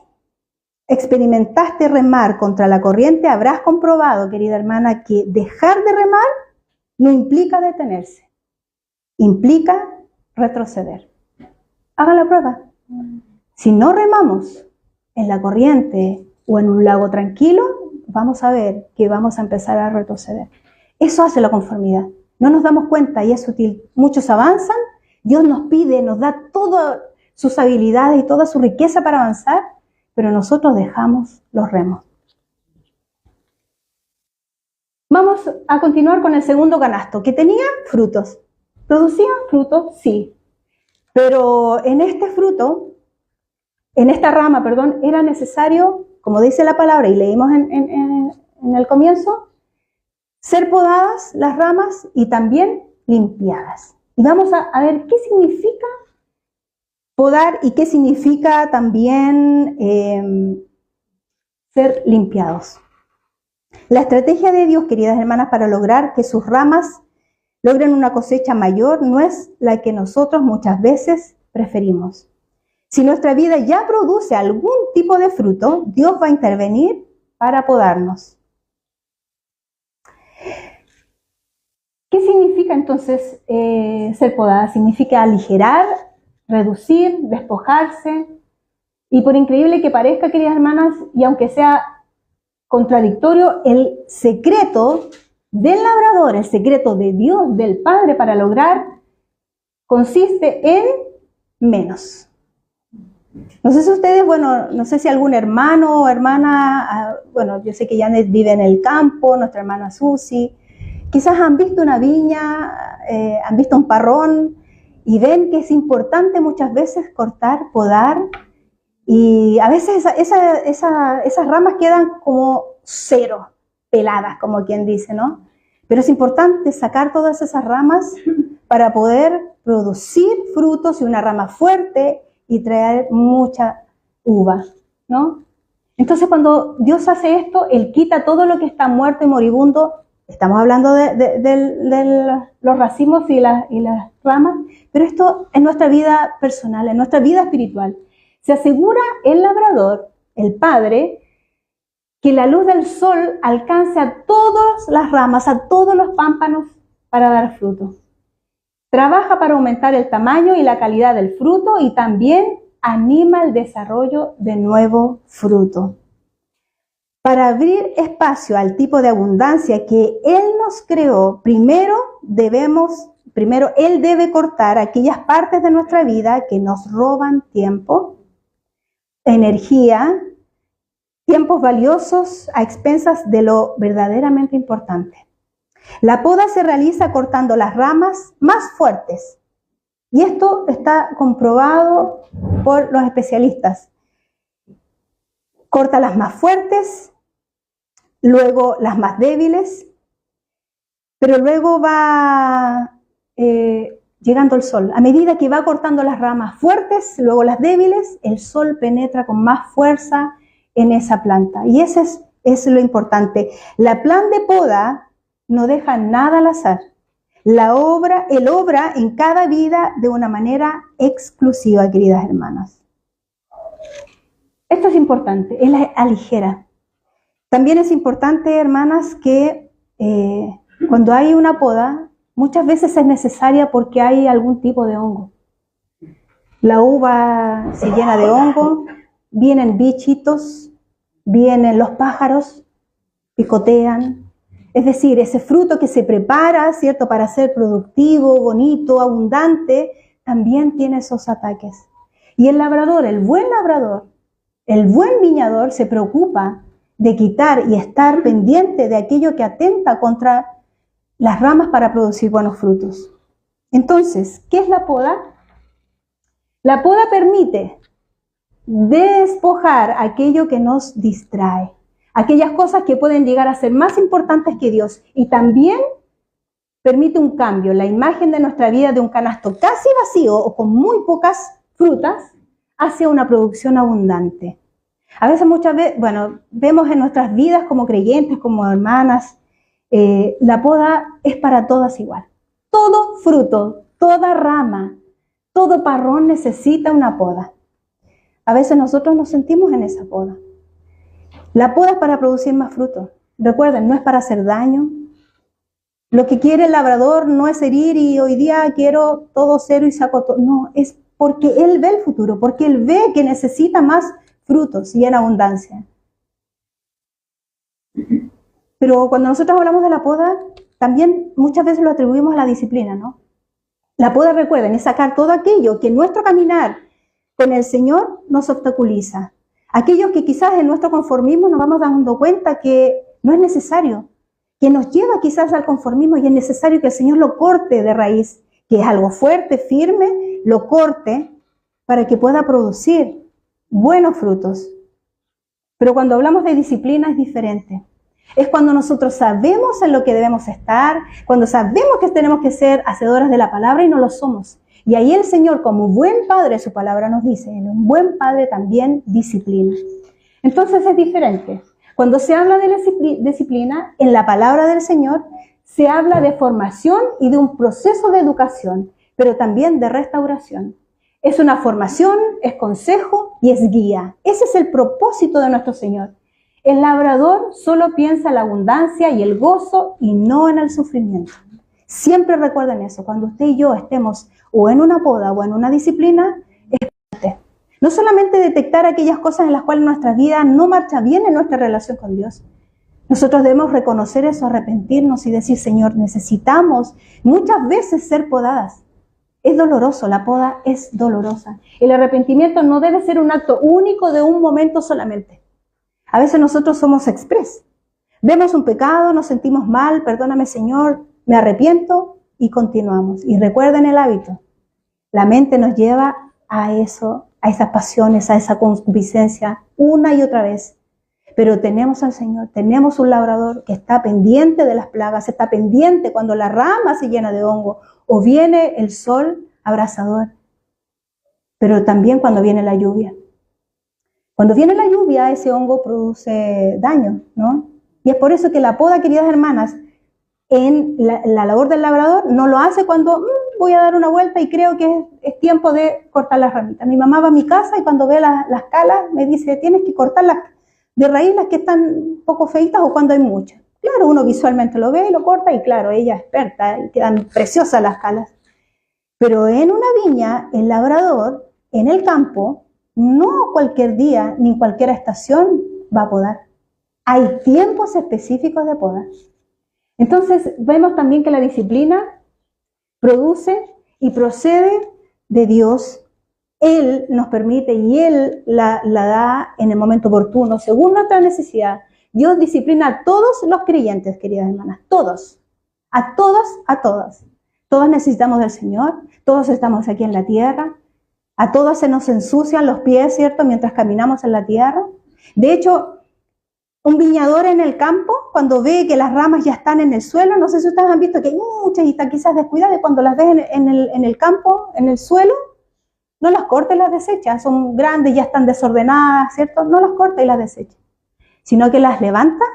experimentaste remar contra la corriente, habrás comprobado, querida hermana, que dejar de remar no implica detenerse, implica retroceder. Hagan la prueba. Si no remamos en la corriente o en un lago tranquilo, vamos a ver que vamos a empezar a retroceder. Eso hace la conformidad. No nos damos cuenta y es sutil. Muchos avanzan, Dios nos pide, nos da todas sus habilidades y toda su riqueza para avanzar, pero nosotros dejamos los remos. Vamos a continuar con el segundo canasto, que tenía frutos. ¿Producía frutos? Sí. Pero en esta rama, era necesario, como dice la palabra y leímos en el comienzo, ser podadas las ramas y también limpiadas. Y vamos a ver qué significa podar y qué significa también ser limpiados. La estrategia de Dios, queridas hermanas, para lograr que sus ramas logren una cosecha mayor no es la que nosotros muchas veces preferimos. Si nuestra vida ya produce algún tipo de fruto, Dios va a intervenir para podarnos. ¿Qué significa entonces ser podada? Significa aligerar, reducir, despojarse. Y por increíble que parezca, queridas hermanas, y aunque sea contradictorio, el secreto del labrador, el secreto de Dios, del Padre para lograr, consiste en menos. No sé si ustedes, no sé si algún hermano o hermana, yo sé que Janet vive en el campo, nuestra hermana Susi, quizás han visto una viña, han visto un parrón y ven que es importante muchas veces cortar, podar, y a veces esas ramas quedan como cero, peladas, como quien dice, ¿no? Pero es importante sacar todas esas ramas para poder producir frutos y una rama fuerte y traer mucha uva, ¿no? Entonces cuando Dios hace esto, Él quita todo lo que está muerto y moribundo. Estamos hablando de los racimos y las ramas, pero esto en nuestra vida personal, en nuestra vida espiritual. Se asegura el labrador, el Padre, que la luz del sol alcance a todas las ramas, a todos los pámpanos para dar fruto. Trabaja para aumentar el tamaño y la calidad del fruto y también anima el desarrollo de nuevo fruto. Para abrir espacio al tipo de abundancia que Él nos creó, primero Él debe cortar aquellas partes de nuestra vida que nos roban tiempo, energía, tiempos valiosos a expensas de lo verdaderamente importante. La poda se realiza cortando las ramas más fuertes. Y esto está comprobado por los especialistas. Corta las más fuertes, luego las más débiles, pero luego va llegando el sol. A medida que va cortando las ramas fuertes, luego las débiles, el sol penetra con más fuerza en esa planta. Y ese es Es lo importante. La plan de poda no deja nada al azar. Él obra en cada vida de una manera exclusiva, queridas hermanas. Esto es importante, Él aligera. También es importante, hermanas, que cuando hay una poda, muchas veces es necesaria porque hay algún tipo de hongo. La uva se llena de hongo, vienen bichitos, vienen los pájaros, picotean. Es decir, ese fruto que se prepara, ¿cierto?, para ser productivo, bonito, abundante, también tiene esos ataques. Y el labrador, el buen viñador, se preocupa de quitar y estar pendiente de aquello que atenta contra las ramas para producir buenos frutos. Entonces, ¿qué es la poda? La poda permite despojar aquello que nos distrae, aquellas cosas que pueden llegar a ser más importantes que Dios, y también permite un cambio, la imagen de nuestra vida de un canasto casi vacío o con muy pocas frutas hacia una producción abundante. A veces, muchas veces, vemos en nuestras vidas como creyentes, como hermanas, la poda es para todas igual. Todo fruto, toda rama, todo parrón necesita una poda. A veces nosotros nos sentimos en esa poda. La poda es para producir más frutos. Recuerden, no es para hacer daño. Lo que quiere el labrador no es herir y hoy día quiero todo cero y saco todo. No, es porque él ve el futuro, porque él ve que necesita más frutos y en abundancia. Pero cuando nosotros hablamos de la poda, también muchas veces lo atribuimos a la disciplina, ¿no? La poda, recuerden, es sacar todo aquello que en nuestro caminar con el Señor nos obstaculiza. Aquellos que quizás en nuestro conformismo nos vamos dando cuenta que no es necesario, que nos lleva quizás al conformismo y es necesario que el Señor lo corte de raíz, que es algo fuerte, firme, lo corte para que pueda producir buenos frutos. Pero cuando hablamos de disciplina es diferente. Es cuando nosotros sabemos en lo que debemos estar, cuando sabemos que tenemos que ser hacedoras de la palabra y no lo somos. Y ahí el Señor, como buen padre, su palabra nos dice, un buen padre también disciplina. Entonces es diferente. Cuando se habla de la disciplina, en la palabra del Señor, se habla de formación y de un proceso de educación, pero también de restauración. Es una formación, es consejo y es guía. Ese es el propósito de nuestro Señor. El labrador solo piensa en la abundancia y el gozo y no en el sufrimiento. Siempre recuerden eso, cuando usted y yo estemos o en una poda o en una disciplina, es parte. No solamente detectar aquellas cosas en las cuales nuestra vida no marcha bien en nuestra relación con Dios. Nosotros debemos reconocer eso, arrepentirnos y decir, Señor, necesitamos muchas veces ser podadas. Es doloroso, la poda es dolorosa. El arrepentimiento no debe ser un acto único de un momento solamente. A veces nosotros somos express. Vemos un pecado, nos sentimos mal, perdóname Señor, me arrepiento y continuamos. Y recuerden el hábito. La mente nos lleva a eso, a esas pasiones, a esa concupiscencia una y otra vez. Pero tenemos al Señor, tenemos un labrador que está pendiente de las plagas, está pendiente cuando la rama se llena de hongo o viene el sol abrasador. Pero también cuando viene la lluvia. Cuando viene la lluvia, ese hongo produce daño, ¿no? Y es por eso que la poda, queridas hermanas, en la labor del labrador no lo hace cuando voy a dar una vuelta y creo que es tiempo de cortar las ramitas. Mi mamá va a mi casa y cuando ve las calas me dice, tienes que cortarlas de raíz, las que están un poco feitas o cuando hay muchas. Claro, uno visualmente lo ve y lo corta y claro, ella es experta y quedan preciosas las calas. Pero en una viña, el labrador, en el campo, no cualquier día ni cualquier estación va a podar. Hay tiempos específicos de poda. Entonces vemos también que la disciplina produce y procede de Dios. Él nos permite y Él la da en el momento oportuno, según nuestra necesidad. Dios disciplina a todos los creyentes, queridas hermanas, todos, a todos, a todas. Todos necesitamos del Señor, todos estamos aquí en la tierra, a todos se nos ensucian los pies, ¿cierto?, mientras caminamos en la tierra. De hecho, un viñador en el campo, cuando ve que las ramas ya están en el suelo, no sé si ustedes han visto que hay muchas y están quizás descuidadas, y cuando las ves en el campo, en el suelo, no las corta y las desecha, son grandes, ya están desordenadas, ¿cierto? No las corta y las desecha. sino que las levanta,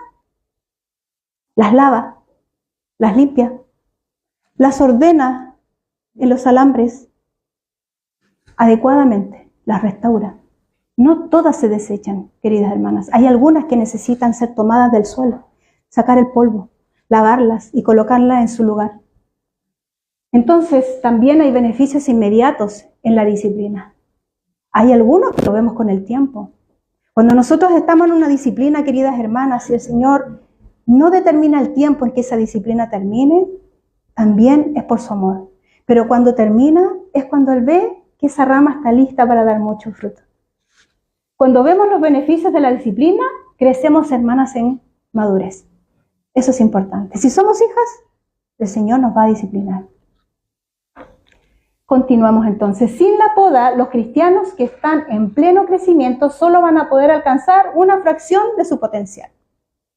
las lava, las limpia, las ordena en los alambres adecuadamente, las restaura. No todas se desechan, queridas hermanas. Hay algunas que necesitan ser tomadas del suelo, sacar el polvo, lavarlas y colocarlas en su lugar. Entonces, también hay beneficios inmediatos en la disciplina. Hay algunos que lo vemos con el tiempo. Cuando nosotros estamos en una disciplina, queridas hermanas, si el Señor no determina el tiempo en que esa disciplina termine, también es por su amor. Pero cuando termina, es cuando Él ve que esa rama está lista para dar mucho fruto. Cuando vemos los beneficios de la disciplina, crecemos, hermanas, en madurez. Eso es importante. Si somos hijas, el Señor nos va a disciplinar. Continuamos entonces. Sin la poda, los cristianos que están en pleno crecimiento solo van a poder alcanzar una fracción de su potencial.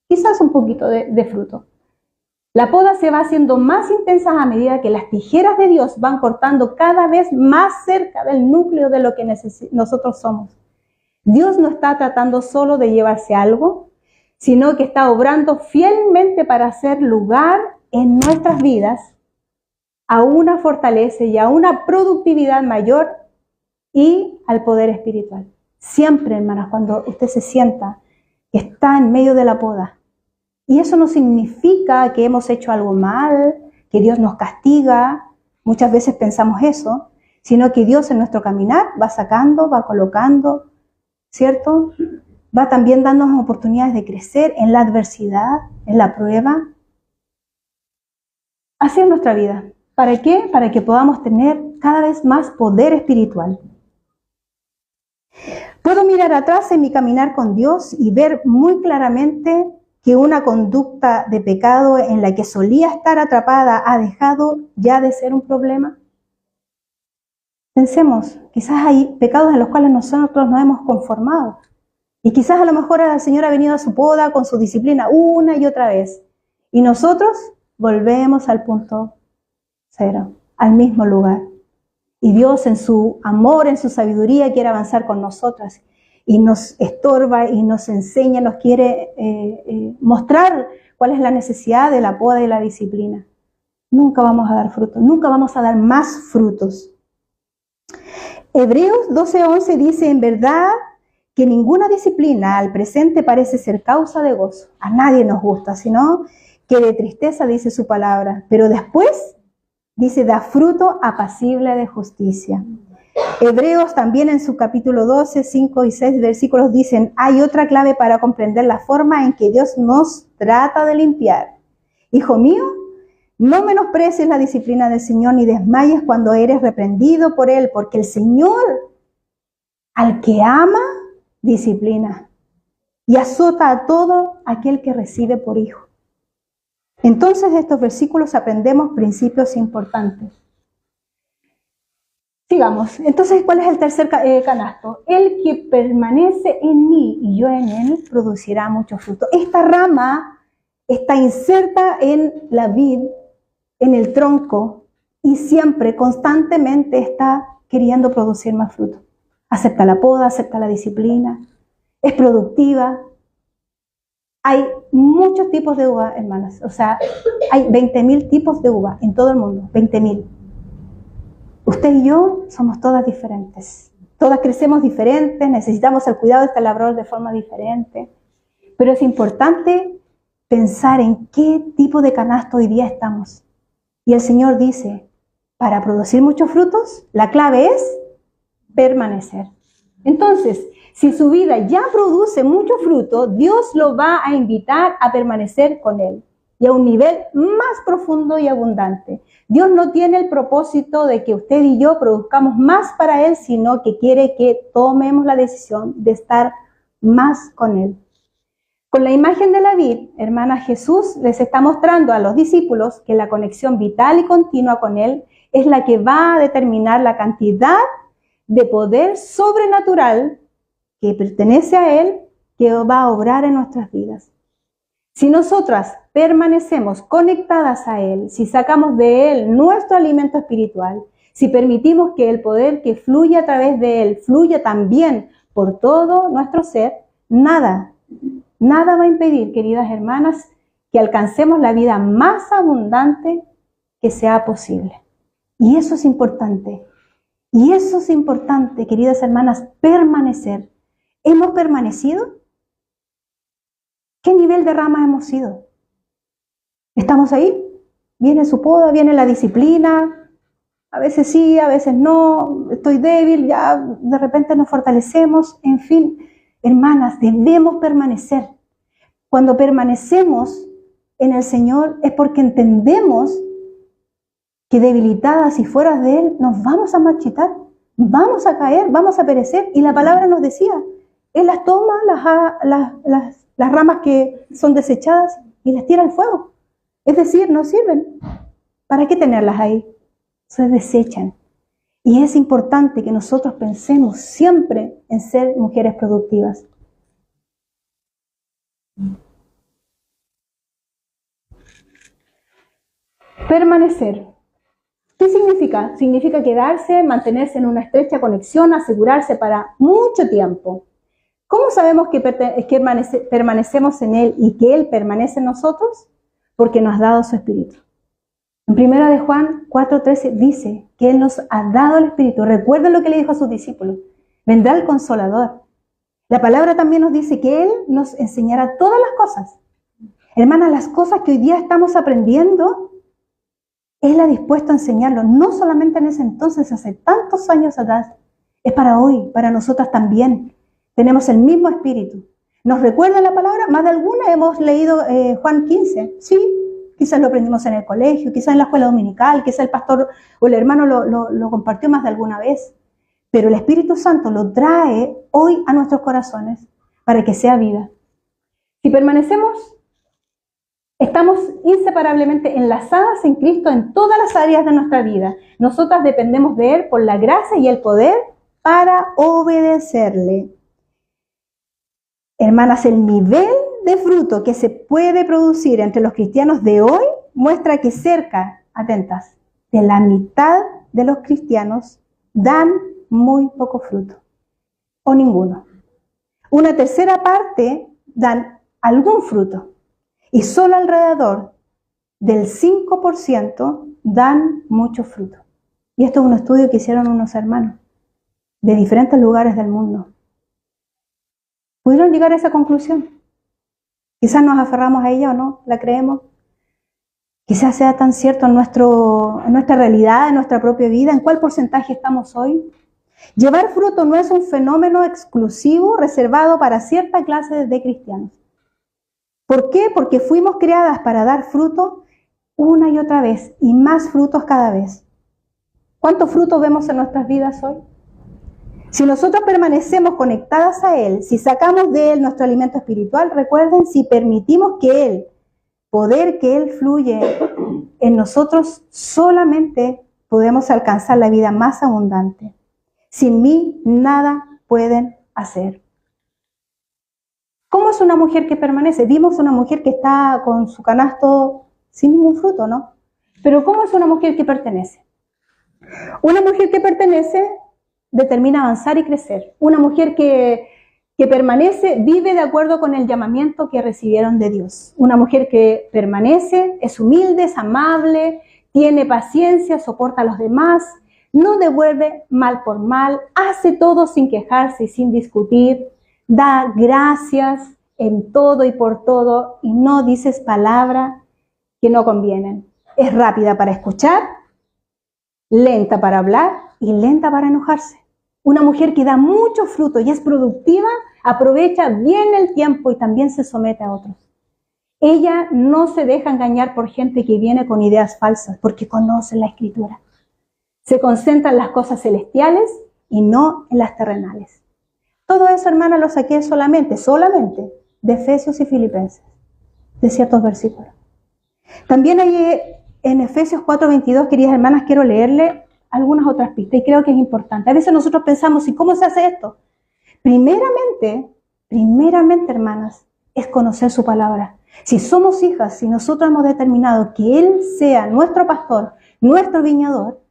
Quizás un poquito de fruto. La poda se va haciendo más intensa a medida que las tijeras de Dios van cortando cada vez más cerca del núcleo de lo que nosotros somos. Dios no está tratando solo de llevarse algo, sino que está obrando fielmente para hacer lugar en nuestras vidas a una fortaleza y a una productividad mayor y al poder espiritual. Siempre, hermanas, cuando usted se sienta que está en medio de la poda, y eso no significa que hemos hecho algo mal, que Dios nos castiga, muchas veces pensamos eso, sino que Dios en nuestro caminar va sacando, va colocando, ¿cierto? Va también dándonos oportunidades de crecer en la adversidad, en la prueba. Así es nuestra vida. ¿Para qué? Para que podamos tener cada vez más poder espiritual. Puedo mirar atrás en mi caminar con Dios y ver muy claramente que una conducta de pecado en la que solía estar atrapada ha dejado ya de ser un problema. Pensemos, quizás hay pecados en los cuales nosotros nos hemos conformado. Y quizás a lo mejor el Señor ha venido a su poda con su disciplina una y otra vez. Y nosotros volvemos al punto cero, al mismo lugar. Y Dios en su amor, en su sabiduría, quiere avanzar con nosotras. Y nos estorba y nos enseña, nos quiere mostrar cuál es la necesidad de la poda y la disciplina. Nunca vamos a dar frutos, nunca vamos a dar más frutos. Hebreos 12:11 dice, en verdad que ninguna disciplina al presente parece ser causa de gozo. A nadie nos gusta, sino que de tristeza, dice su palabra. Pero después, dice, da fruto apacible de justicia. Hebreos también en su capítulo 12, 5 y 6 versículos dicen, hay otra clave para comprender la forma en que Dios nos trata de limpiar. Hijo mío, no menosprecies la disciplina del Señor ni desmayes cuando eres reprendido por Él, porque el Señor, al que ama, disciplina y azota a todo aquel que recibe por hijo. Entonces de estos versículos aprendemos principios importantes. Sigamos. Entonces, ¿cuál es el tercer canasto? El que permanece en mí y yo en él producirá mucho fruto. Esta rama está inserta en la vid, en el tronco, y siempre, constantemente está queriendo producir más fruto. Acepta la poda, acepta la disciplina, es productiva. Hay muchos tipos de uva, hermanas. O sea, hay 20.000 tipos de uva en todo el mundo, 20.000. Usted y yo somos todas diferentes. Todas crecemos diferentes, necesitamos el cuidado de este labrador de forma diferente. Pero es importante pensar en qué tipo de canasto hoy día estamos. Y el Señor dice, para producir muchos frutos, la clave es permanecer. Entonces, si su vida ya produce mucho fruto, Dios lo va a invitar a permanecer con Él y a un nivel más profundo y abundante. Dios no tiene el propósito de que usted y yo produzcamos más para Él, sino que quiere que tomemos la decisión de estar más con Él. Con la imagen de la vid, hermana, Jesús les está mostrando a los discípulos que la conexión vital y continua con Él es la que va a determinar la cantidad de poder sobrenatural que pertenece a Él, que va a obrar en nuestras vidas. Si nosotras permanecemos conectadas a Él, si sacamos de Él nuestro alimento espiritual, si permitimos que el poder que fluye a través de Él fluya también por todo nuestro ser, nada Nada va a impedir, queridas hermanas, que alcancemos la vida más abundante que sea posible. Y eso es importante. Y eso es importante, queridas hermanas, permanecer. ¿Hemos permanecido? ¿Qué nivel de rama hemos sido? ¿Estamos ahí? Viene su poda, viene la disciplina. A veces sí, a veces no. Estoy débil, ya de repente nos fortalecemos. En fin, hermanas, debemos permanecer. Cuando permanecemos en el Señor es porque entendemos que debilitadas y fuera de Él nos vamos a marchitar, vamos a caer, vamos a perecer. Y la palabra nos decía, Él las toma, las ramas que son desechadas y las tira al fuego. Es decir, no sirven. ¿Para qué tenerlas ahí? Se desechan. Y es importante que nosotros pensemos siempre en ser mujeres productivas. Permanecer. ¿Qué significa? Significa quedarse, mantenerse en una estrecha conexión, asegurarse para mucho tiempo. ¿Cómo sabemos que permanecemos en Él y que Él permanece en nosotros? Porque nos ha dado su Espíritu. En 1 de Juan 4:13 dice que Él nos ha dado el Espíritu. Recuerden lo que le dijo a sus discípulos. Vendrá el Consolador. La palabra también nos dice que Él nos enseñará todas las cosas. Hermanas, las cosas que hoy día estamos aprendiendo, Él ha dispuesto a enseñarlo, no solamente en ese entonces, hace tantos años atrás, es para hoy, para nosotras también. Tenemos el mismo espíritu. ¿Nos recuerda la palabra? Más de alguna hemos leído Juan 15, sí, quizás lo aprendimos en el colegio, quizás en la escuela dominical, quizás el pastor o el hermano lo compartió más de alguna vez, pero el Espíritu Santo lo trae hoy a nuestros corazones para que sea vida. Si permanecemos, estamos inseparablemente enlazadas en Cristo en todas las áreas de nuestra vida. Nosotras dependemos de Él por la gracia y el poder para obedecerle. Hermanas, el nivel de fruto que se puede producir entre los cristianos de hoy muestra que cerca, atentas, de la mitad de los cristianos dan muy poco fruto, o ninguno. Una tercera parte dan algún fruto. Y solo alrededor del 5% dan mucho fruto. Y esto es un estudio que hicieron unos hermanos de diferentes lugares del mundo. ¿Pudieron llegar a esa conclusión? Quizás nos aferramos a ella o no, la creemos. Quizás sea tan cierto en nuestra realidad, en nuestra propia vida. ¿En cuál porcentaje estamos hoy? Llevar fruto no es un fenómeno exclusivo reservado para cierta clase de cristianos. ¿Por qué? Porque fuimos creadas para dar fruto una y otra vez y más frutos cada vez. ¿Cuántos frutos vemos en nuestras vidas hoy? Si nosotros permanecemos conectadas a Él, si sacamos de Él nuestro alimento espiritual, recuerden, si permitimos que Él, poder que Él fluye en nosotros, solamente podemos alcanzar la vida más abundante. Sin mí nada pueden hacer. ¿Cómo es una mujer que permanece? Vimos una mujer que está con su canasto sin ningún fruto, ¿no? Pero ¿cómo es una mujer que pertenece? Una mujer que pertenece determina avanzar y crecer. Una mujer que permanece vive de acuerdo con el llamamiento que recibieron de Dios. Una mujer que permanece es humilde, es amable, tiene paciencia, soporta a los demás, no devuelve mal por mal, hace todo sin quejarse y sin discutir, da gracias en todo y por todo y no dices palabras que no convienen. Es rápida para escuchar, lenta para hablar y lenta para enojarse. Una mujer que da mucho fruto y es productiva, aprovecha bien el tiempo y también se somete a otros. Ella no se deja engañar por gente que viene con ideas falsas porque conoce la Escritura. Se concentra en las cosas celestiales y no en las terrenales. Todo eso, hermana, lo saqué solamente de Efesios y Filipenses, de ciertos versículos. También hay en Efesios 4:22, queridas hermanas, quiero leerle algunas otras pistas y creo que es importante. A veces nosotros pensamos, ¿y cómo se hace esto? Primeramente, hermanas, es conocer su palabra. Si somos hijas, si nosotros hemos determinado que Él sea nuestro pastor, nuestro viñador,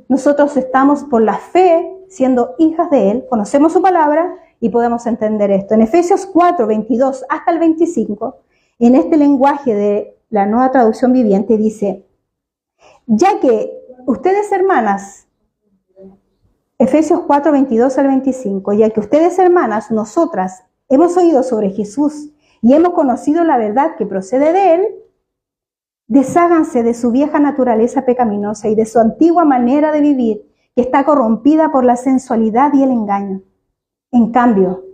nosotros estamos por la fe siendo hijas de Él, conocemos su palabra y podemos entender esto. En Efesios 4, 22 hasta el 25, en este lenguaje de la Nueva Traducción Viviente dice, ya que ustedes hermanas, Efesios 4, 22 al 25, ya que ustedes hermanas, nosotras, hemos oído sobre Jesús y hemos conocido la verdad que procede de Él, desháganse de su vieja naturaleza pecaminosa y de su antigua manera de vivir, que está corrompida por la sensualidad y el engaño. En cambio,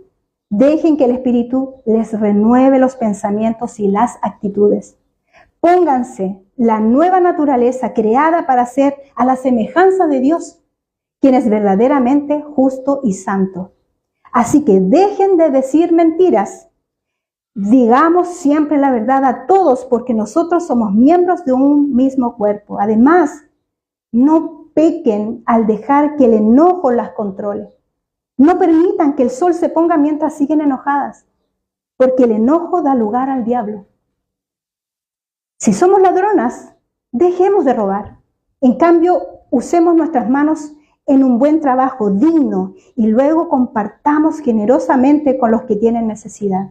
dejen que el Espíritu les renueve los pensamientos y las actitudes. Pónganse la nueva naturaleza creada para ser a la semejanza de Dios, quien es verdaderamente justo y santo. Así que dejen de decir mentiras. Digamos siempre la verdad a todos, porque nosotros somos miembros de un mismo cuerpo. Además, no pequen al dejar que el enojo las controle. No permitan que el sol se ponga mientras siguen enojadas, porque el enojo da lugar al diablo. Si somos ladronas, dejemos de robar. En cambio, usemos nuestras manos en un buen trabajo digno y luego compartamos generosamente con los que tienen necesidad.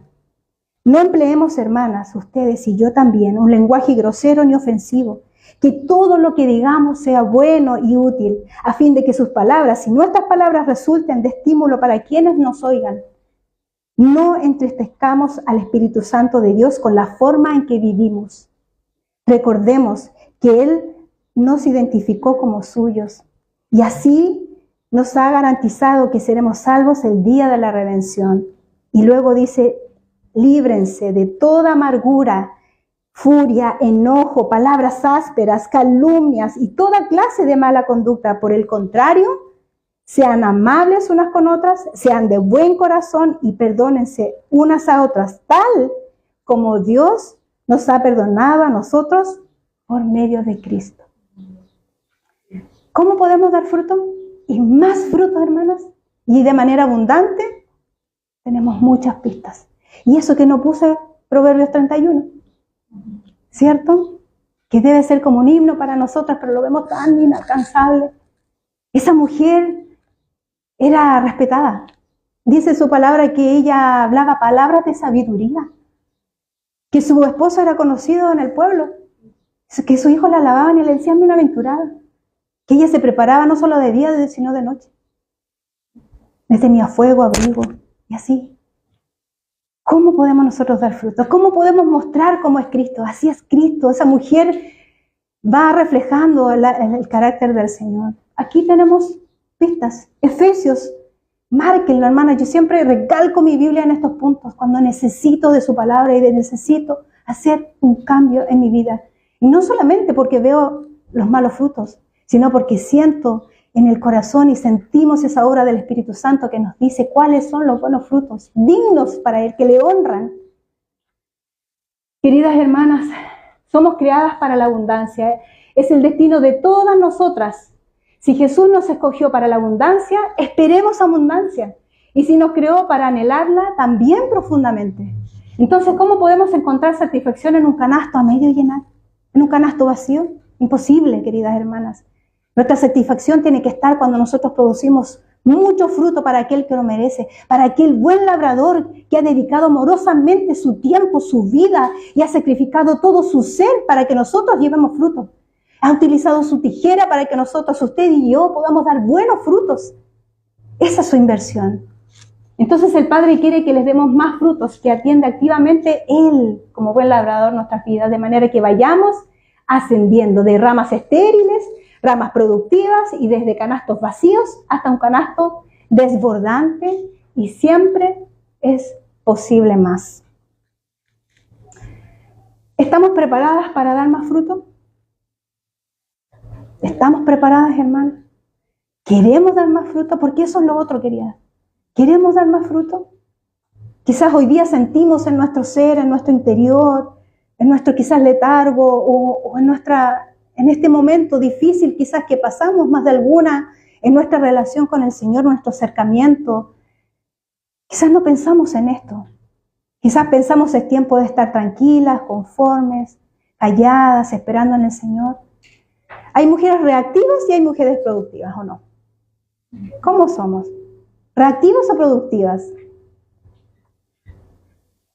No empleemos, hermanas, ustedes y yo también, un lenguaje grosero ni ofensivo. Que todo lo que digamos sea bueno y útil, a fin de que sus palabras y nuestras palabras resulten de estímulo para quienes nos oigan. No entristezcamos al Espíritu Santo de Dios con la forma en que vivimos. Recordemos que Él nos identificó como suyos y así nos ha garantizado que seremos salvos el día de la redención. Y luego dice, líbrense de toda amargura, furia, enojo, palabras ásperas, calumnias y toda clase de mala conducta. Por el contrario, sean amables unas con otras, sean de buen corazón y perdónense unas a otras, tal como Dios nos ha perdonado a nosotros por medio de Cristo. ¿Cómo podemos dar fruto? Y más frutos, hermanas, y de manera abundante. Tenemos muchas pistas. Y eso que no puse Proverbios 31, ¿cierto? Que debe ser como un himno para nosotras, pero lo vemos tan inalcanzable. Esa mujer era respetada. Dice su palabra que ella hablaba palabras de sabiduría, que su esposo era conocido en el pueblo, que sus hijos la alababan y le decían bienaventurada, que ella se preparaba no solo de día, sino de noche. Le tenía fuego, abrigo y así. ¿Cómo podemos nosotros dar frutos? ¿Cómo podemos mostrar cómo es Cristo? Así es Cristo. Esa mujer va reflejando el carácter del Señor. Aquí tenemos pistas. Efesios, márquenlo, hermana. Yo siempre recalco mi Biblia en estos puntos cuando necesito de su palabra y necesito hacer un cambio en mi vida. Y no solamente porque veo los malos frutos, sino porque siento en el corazón y sentimos esa obra del Espíritu Santo que nos dice cuáles son los buenos frutos, dignos para Él, que le honran. Queridas hermanas, somos creadas para la abundancia. Es el destino de todas nosotras. Si Jesús nos escogió para la abundancia, esperemos abundancia. Y si nos creó para anhelarla, también profundamente. Entonces, ¿cómo podemos encontrar satisfacción en un canasto a medio llenar? ¿En un canasto vacío? Imposible, queridas hermanas. Nuestra satisfacción tiene que estar cuando nosotros producimos mucho fruto para aquel que lo merece, para aquel buen labrador que ha dedicado amorosamente su tiempo, su vida y ha sacrificado todo su ser para que nosotros llevemos fruto. Ha utilizado su tijera para que nosotros, usted y yo, podamos dar buenos frutos. Esa es su inversión. Entonces el Padre quiere que les demos más frutos, que atienda activamente Él como buen labrador nuestras vidas, de manera que vayamos ascendiendo de ramas estériles, ramas productivas y desde canastos vacíos hasta un canasto desbordante y siempre es posible más. ¿Estamos preparadas para dar más fruto? ¿Estamos preparadas, hermanas? ¿Queremos dar más fruto? Porque eso es lo otro, querida. ¿Queremos dar más fruto? Quizás hoy día sentimos en nuestro ser, en nuestro interior, en nuestro quizás letargo o en este momento difícil quizás que pasamos más de alguna en nuestra relación con el Señor, nuestro acercamiento. Quizás no pensamos en esto. Quizás pensamos es tiempo de estar tranquilas, conformes, calladas, esperando en el Señor. Hay mujeres reactivas y hay mujeres productivas, ¿o no? ¿Cómo somos? ¿Reactivas o productivas?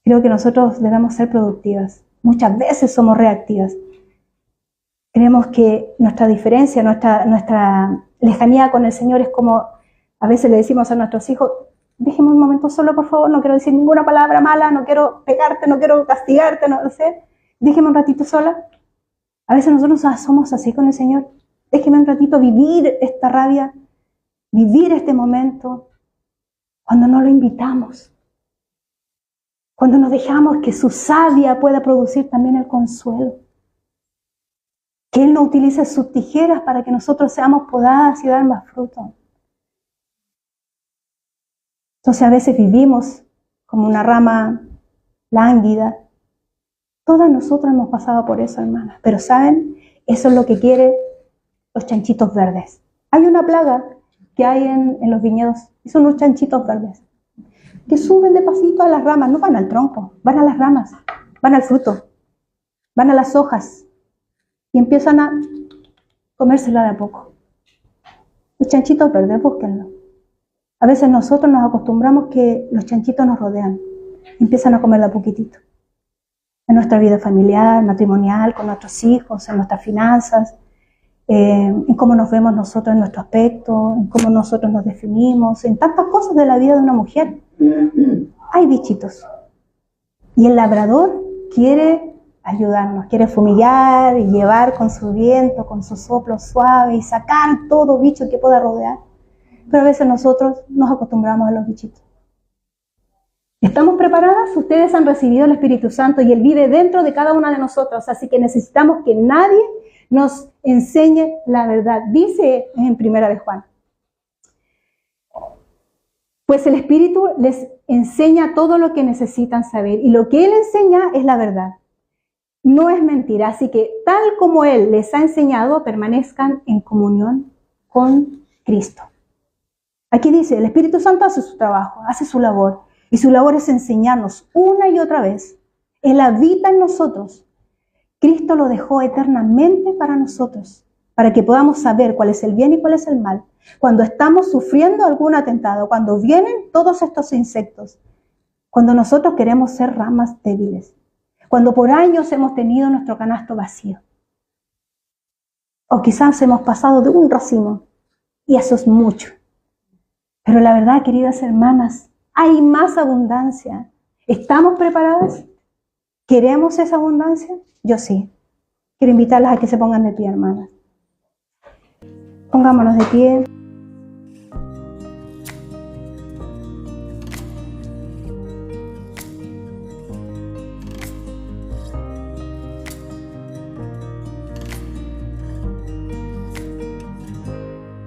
Creo que nosotros debemos ser productivas. Muchas veces somos reactivas. Creemos que nuestra diferencia, nuestra lejanía con el Señor es como a veces le decimos a nuestros hijos: déjeme un momento solo, por favor, no quiero decir ninguna palabra mala, no quiero pegarte, no quiero castigarte, no sé. Déjeme un ratito sola. A veces nosotros somos así con el Señor. Déjeme un ratito vivir esta rabia, vivir este momento, cuando no lo invitamos. Cuando nos dejamos que su savia pueda producir también el consuelo. Que Él no utilice sus tijeras para que nosotros seamos podadas y dar más fruto. Entonces a veces vivimos como una rama lánguida. Todas nosotras hemos pasado por eso, hermanas. Pero ¿saben? Eso es lo que quieren los chanchitos verdes. Hay una plaga que hay en los viñedos y son los chanchitos verdes, que suben de pasito a las ramas, no van al tronco, van a las ramas, van al fruto, van a las hojas y empiezan a comérsela de a poco. Los chanchitos verdes, búsquenlo. A veces nosotros nos acostumbramos que los chanchitos nos rodean, empiezan a comer de a poquitito. En nuestra vida familiar, matrimonial, con nuestros hijos, en nuestras finanzas, en cómo nos vemos nosotros en nuestro aspecto, en cómo nosotros nos definimos, en tantas cosas de la vida de una mujer. Hay bichitos. Y el labrador quiere ayudarnos, quiere fumigar y llevar con su viento, con su soplo suave y sacar todo bicho que pueda rodear. Pero a veces nosotros nos acostumbramos a los bichitos. ¿Estamos preparadas? Ustedes han recibido el Espíritu Santo y Él vive dentro de cada una de nosotros, así que necesitamos que nadie nos enseñe la verdad. Dice en 1 de Juan: pues el Espíritu les enseña todo lo que necesitan saber y lo que Él enseña es la verdad. No es mentira, así que tal como Él les ha enseñado, permanezcan en comunión con Cristo. Aquí dice, el Espíritu Santo hace su trabajo, hace su labor. Y su labor es enseñarnos una y otra vez. Él habita en nosotros. Cristo lo dejó eternamente para nosotros, para que podamos saber cuál es el bien y cuál es el mal. Cuando estamos sufriendo algún atentado, cuando vienen todos estos insectos, cuando nosotros queremos ser ramas débiles, cuando por años hemos tenido nuestro canasto vacío, o quizás hemos pasado de un racimo, y eso es mucho. Pero la verdad, queridas hermanas, hay más abundancia. ¿Estamos preparadas? ¿Queremos esa abundancia? Yo sí. Quiero invitarlas a que se pongan de pie, hermanas. Pongámonos de pie.